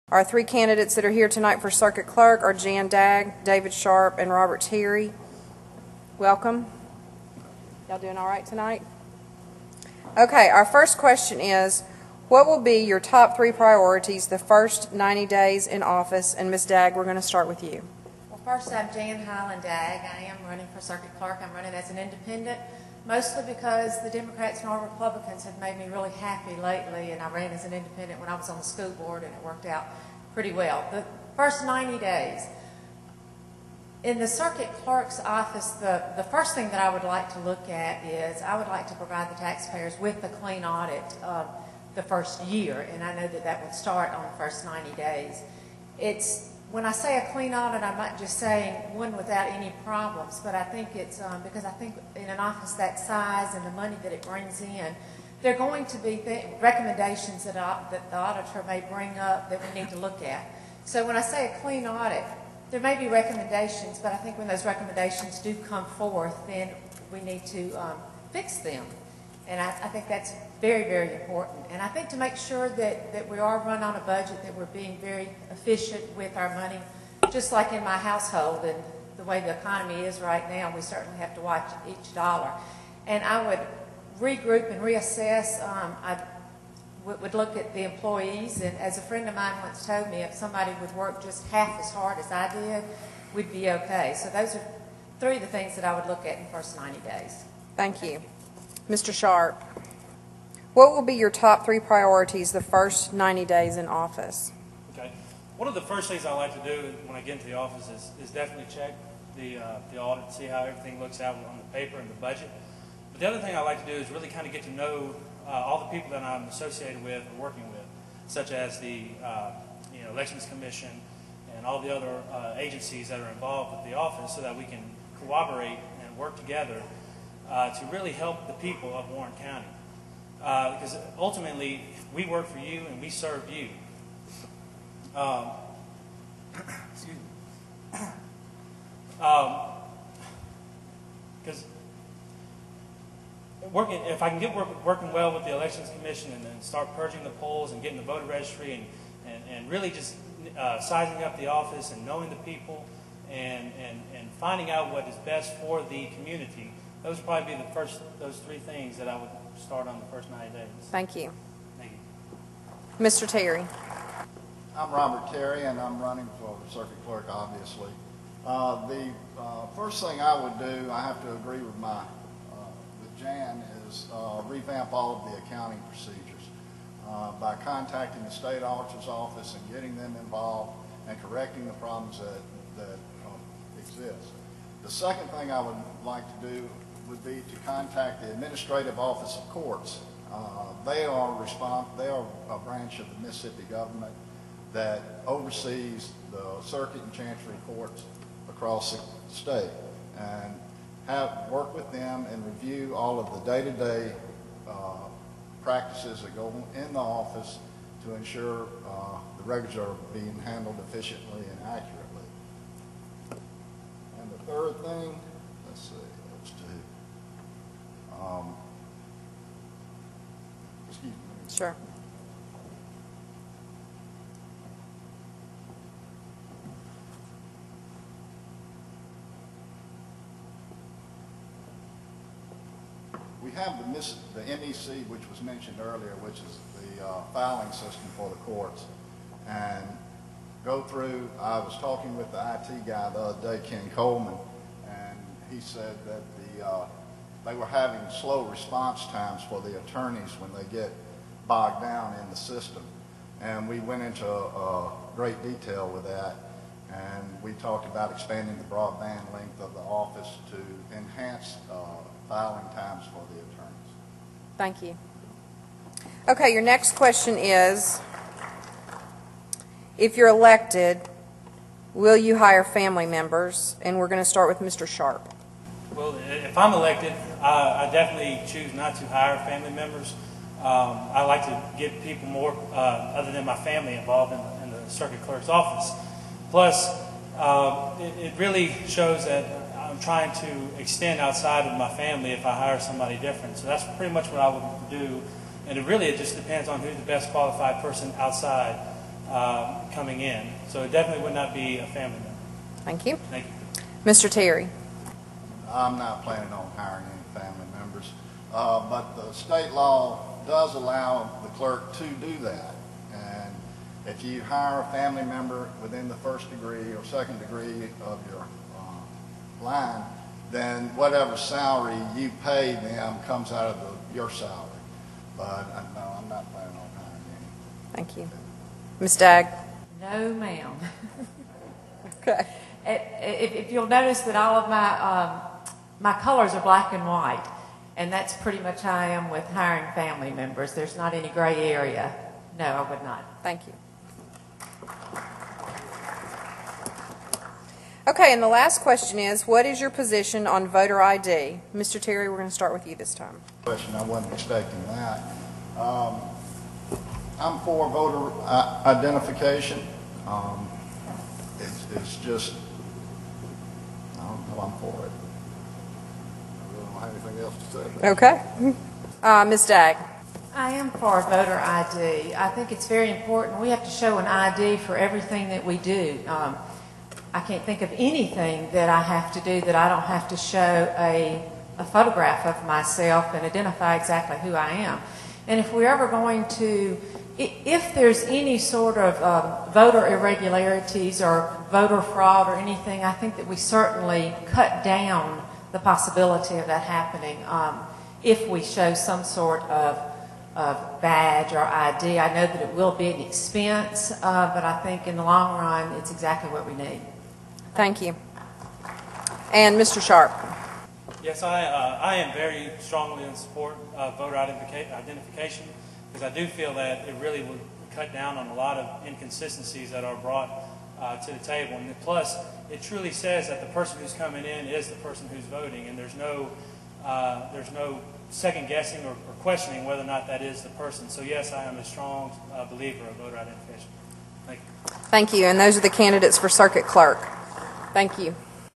Our three candidates that are here tonight for Circuit Clerk are Jan Dagg, David Sharp, and Robert Terry. Welcome. Y'all doing all right tonight? Okay, our first question is, what will be your top three priorities the first 90 days in office? And Ms. Dagg, we're going to start with you. Well, first, I'm Jan Dagg. I am running for Circuit Clerk. I'm running as an independent, mostly because the Democrats and all Republicans have made me really happy lately, and I ran as an independent when I was on the school board, and it worked out pretty well. The first 90 days. In the Circuit Clerk's office, the first thing that I would like to look at is I would like to provide the taxpayers with a clean audit of the first year, and I know that that would start on the first 90 days. When I say a clean audit, I'm not just saying one without any problems, but I think it's because I think in an office that size and the money that it brings in, there are going to be recommendations that the auditor may bring up that we need to look at. So when I say a clean audit, there may be recommendations, but I think when those recommendations do come forth, then we need to fix them. And I think that's very, very important. And I think to make sure that we are run on a budget, that we're being very efficient with our money, just like in my household and the way the economy is right now, we certainly have to watch each dollar. And I would regroup and reassess. I would look at the employees, and as a friend of mine once told me, if somebody would work just half as hard as I did, we'd be okay. So those are three of the things that I would look at in the first 90 days. Thank you. Mr. Sharp, what will be your top three priorities the first 90 days in office? Okay. One of the first things I like to do when I get into the office is definitely check the audit, see how everything looks out on the paper and the budget. But the other thing I like to do is really kind of get to know all the people that I'm associated with or working with, such as the Elections Commission and all the other agencies that are involved with the office, so that we can cooperate and work together to really help the people of Warren County. Because ultimately, we work for you and we serve you. Excuse me. Because if I can get working well with the Elections Commission and then start purging the polls and getting the voter registry and really just sizing up the office and knowing the people and finding out what is best for the community, those would probably be those three things that I would start on the first 90 days. Thank you. Thank you. Mr. Terry. I'm Robert Terry, and I'm running for Circuit Clerk, obviously. The first thing I would do, I have to agree with Jan, is revamp all of the accounting procedures by contacting the state auditor's office and getting them involved and correcting the problems that exist. The second thing I would like to do would be to contact the Administrative Office of Courts. They are a branch of the Mississippi government that oversees the circuit and chancery courts across the state, and work with them and review all of the day-to-day practices that go in the office to ensure the records are being handled efficiently and accurately. And the third thing, let's see, those two. Excuse me. Sure. We have the MEC, which was mentioned earlier, which is the filing system for the courts. And go through, I was talking with the IT guy the other day, Ken Coleman, and he said that they were having slow response times for the attorneys when they get bogged down in the system. And we went into great detail with that, and we talked about expanding the broadband length of the office to enhance filing times for the attorneys. Thank you. Okay, your next question is, if you're elected, will you hire family members? And we're going to start with Mr. Sharp. Well, if I'm elected, I definitely choose not to hire family members. I like to get people more, other than my family, involved in the Circuit Clerk's office. Plus, it really shows that I'm trying to extend outside of my family if I hire somebody different. So that's pretty much what I would do. And it just depends on who's the best qualified person outside coming in. So it definitely would not be a family member. Thank you. Thank you. Mr. Terry. I'm not planning on hiring any family members, but the state law does allow the clerk to do that. And if you hire a family member within the first degree or second degree of your line, then whatever salary you pay them comes out of your salary. But no, I'm not planning on hiring any. Thank you. Ms. Dagg. No, ma'am. Okay. If you'll notice that all of my colors are black and white, and that's pretty much how I am with hiring family members. There's not any gray area. No, I would not. Thank you. Okay, and the last question is, what is your position on voter ID? Mr. Terry, we're going to start with you this time. Question, I wasn't expecting that. I'm for voter identification. It's just, I don't know, I'm for it. I really don't have anything else to say. Okay. Ms. Dagg. I am for voter ID. I think it's very important. We have to show an ID for everything that we do. I can't think of anything that I have to do that I don't have to show a photograph of myself and identify exactly who I am. And if we're ever going to, if there's any sort of voter irregularities or voter fraud or anything, I think that we certainly cut down the possibility of that happening if we show some sort of badge or ID. I know that it will be an expense, but I think in the long run, it's exactly what we need. Thank you. And Mr. Sharp. Yes, I am very strongly in support of voter identification because I do feel that it really would cut down on a lot of inconsistencies that are brought to the table. And plus, it truly says that the person who's coming in is the person who's voting, and there's no second guessing or questioning whether or not that is the person. So yes, I am a strong believer of voter identification. Thank you. Thank you. And those are the candidates for circuit clerk. Thank you.